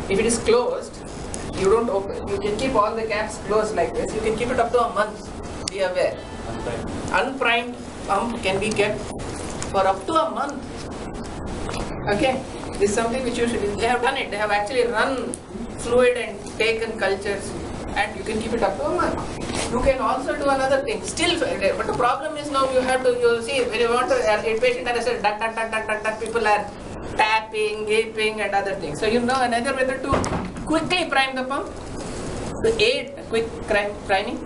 If it is closed, you don't open. You can keep all the caps closed like this. You can keep it up to a month. Be aware. Unprimed pump can be kept for up to a month. Okay, this is something which you should. They have done it. They have actually run fluid and taken cultures, and you can keep it up to a month. You can also do another thing. Still, but the problem is now you have to. You see, when you want to a patient arrested, duck, people are tapping, gaping, and other things. So you know another method to quickly prime the pump, to aid quick priming.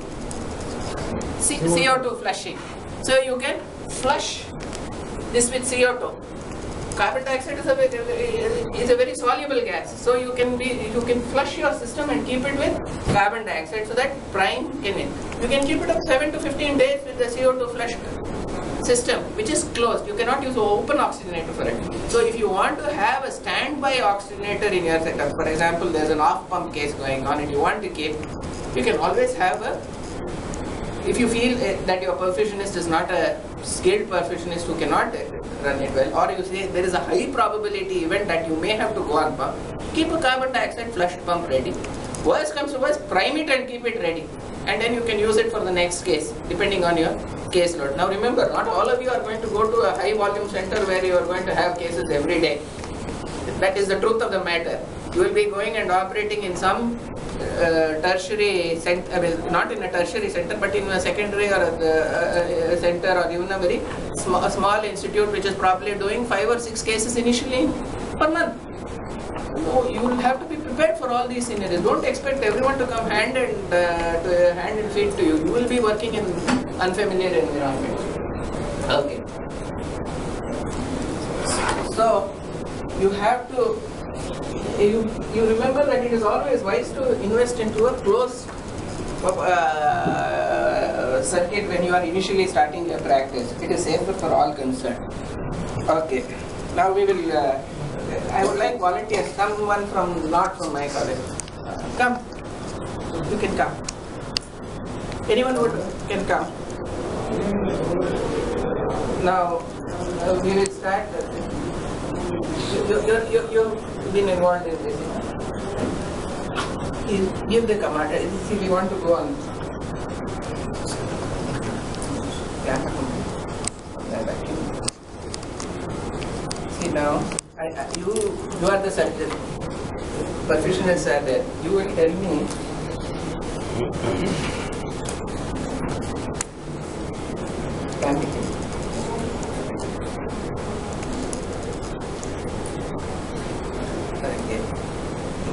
CO2 flushing. So you can flush this with CO2. Carbon dioxide is a very soluble gas. So you can flush your system and keep it with carbon dioxide so that prime can in. You can keep it up 7 to 15 days with the CO2 flush system, which is closed. You cannot use an open oxygenator for it. So if you want to have a standby oxygenator in your setup, for example, there's an off pump case going on and you want to keep, you can always have a. If you feel that your perfusionist is not a skilled perfusionist who cannot run it well, or you say there is a high probability event that you may have to go on pump, keep a carbon dioxide flushed pump ready. Worst comes to worst, prime it and keep it ready. And then you can use it for the next case, depending on your case load. Now remember, not all of you are going to go to a high volume center where you are going to have cases every day. That is the truth of the matter. You will be going and operating in some tertiary center, not in a tertiary center, but in a secondary or a center, or even a very small institute which is probably doing 5 or 6 cases initially per month. So you will have to be prepared for all these scenarios. Don't expect everyone to come hand and feet to you. You will be working in unfamiliar environment. Okay. So you have to. You remember that it is always wise to invest into a closed circuit when you are initially starting your practice. It is safer for all concerned. Okay. Now we will. I would like volunteers. Someone not from my college. Come. You can come. Anyone who can come. Now we will start. You've been involved in this. Give the command. See, we want to go on. See now, you are the surgeon. Perfusionists are there. You will tell me.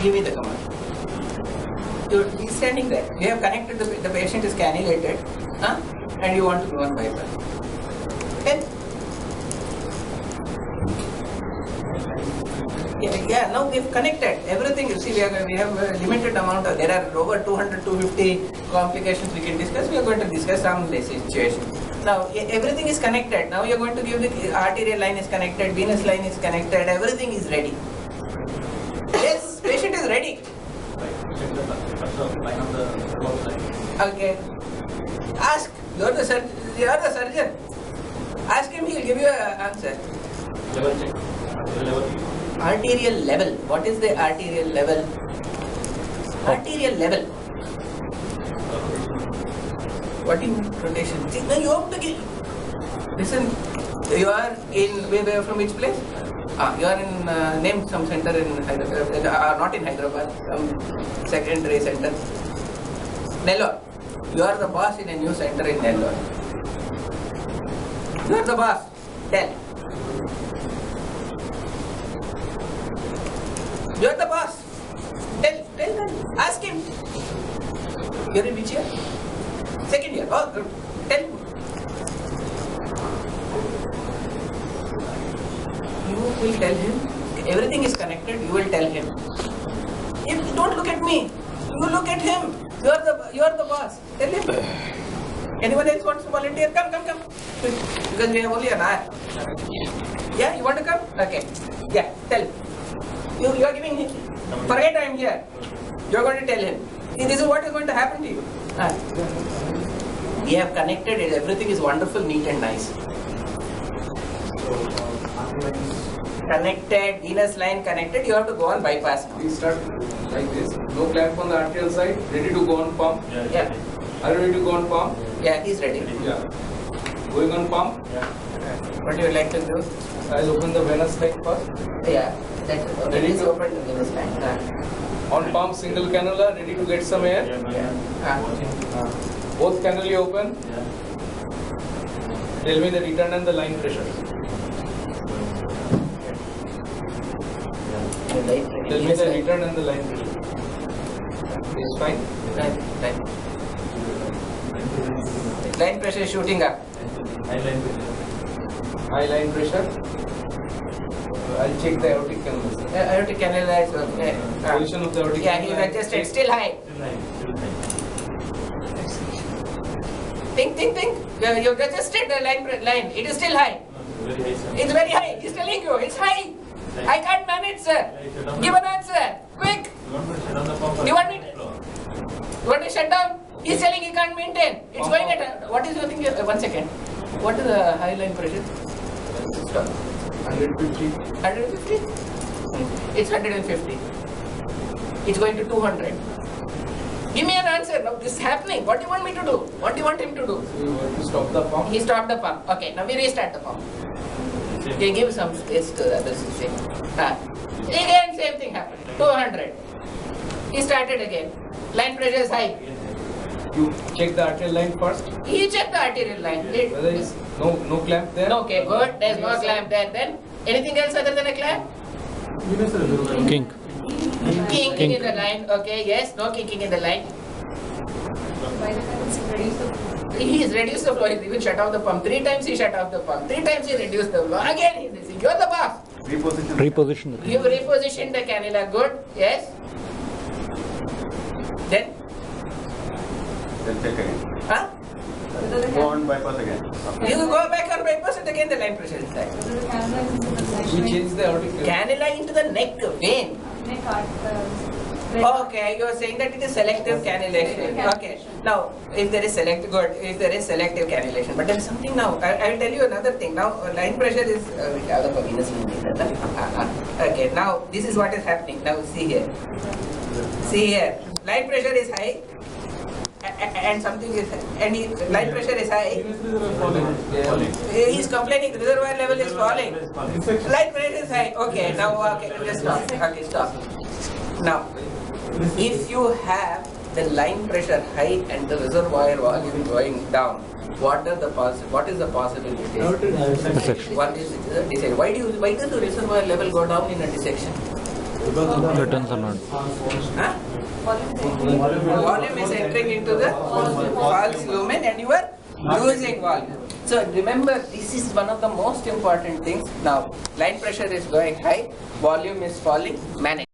Give me the command. He's standing there. We have connected the patient is cannulated, and you want to go on bypass. Okay? Yeah. Now we have connected everything. You see, we have a limited amount. There are over 200, 250 complications we can discuss. We are going to discuss some situation. Now everything is connected. Now you are going to give the arterial line is connected, venous line is connected. Everything is ready. Yes, patient is ready. Okay. Ask. You are the surgeon. Ask him. He will give you an answer. Level check. Arterial level. What is the arterial level? Arterial level. What is rotation? See, now you have to give. Listen. You are from which place? You are in name some center in Hyderabad, not in Hyderabad, some secondary center. Nellore. You are the boss in a new center in Nellore. You are the boss. Tell. You are the boss. Tell. Ask him. You are in which year? Second year. Oh, good. Tell. You will tell him. Everything is connected. You will tell him. Don't look at me. You look at him. You are the boss. Tell him. Anyone else wants to volunteer? Come. Because we have only an hour. Yeah, you want to come? Okay. Yeah, tell. You are giving him. Forget I am here. You are going to tell him. See, this is what is going to happen to you. We have connected it. Everything is wonderful, neat and nice. So, connected, venous line connected, you have to go on bypass now. We start like this. No clamp on the arterial side. Ready to go on pump. Yeah. Are you ready to go on pump? Yeah, he's ready. Yeah. Going on pump. What do you like to do? I'll open the venous line first. Yeah. That's okay. Ready He's to- open the venous line. On pump, single cannula. Ready to get some air. Both cannulae open. Tell me the return and the line pressure. Tell me the return and the line pressure. It's fine. Right. Line pressure is shooting up. High line pressure. I'll check the aortic canal. Aortic cannula is okay. Position of the aortic Yeah, canal. he's adjusted. Still high. Think. You've adjusted the line. It is still high. It's very high. He's telling you it's high. I can't manage, sir. Give an answer. Quick. You want me to? You want to shut down? He's telling he can't maintain. It's going at. What is your thing? 1 second. What is the high line pressure? Stop. 150. 150? It's 150. It's going to 200. Give me an answer. Now this is happening. What do you want me to do? What do you want him to do? So you want to stop the pump. He stopped the pump. Okay, now we restart the pump. Okay, give some space to the other system. Again, same thing happened. 200. He started again. Line pressure is high. You check the arterial line first. He checked the arterial line. Whether it's no clamp there. Okay, good. There's no clamp there. Then anything else other than a clamp? Kink. Kinking in the line. Okay, yes. No kinking in the line. He has reduced the flow. He will shut off the pump. 3 times he shut off the pump. 3 times he reduced the flow. Again he is. You're the boss. Reposition the You repositioned the cannula. Good. Yes. Then? Then check again. Huh? Go on bypass again. You go back on bypass and again the line pressure is high. We change the aortic canal. Cannula into the neck vein. Okay, you are saying that it is selective cannulation. Okay. Now, if there is selective cannulation, but there is something now. I will tell you another thing. Now, line pressure is. Okay. Now, this is what is happening. Now, see here. See here. Line pressure is high. And something is, line pressure is high. He is complaining the reservoir level is falling. Line pressure is high. Okay, now just stop. Okay, stop. Now, if you have the line pressure high and the reservoir volume going down, what is the possibility? dissection. One is dissection. Why does the reservoir level go down in a dissection? Returns are not. Huh? Volume is entering into the false lumen and you are losing volume. So remember, this is one of the most important things. Now, line pressure is going high, volume is falling, manage.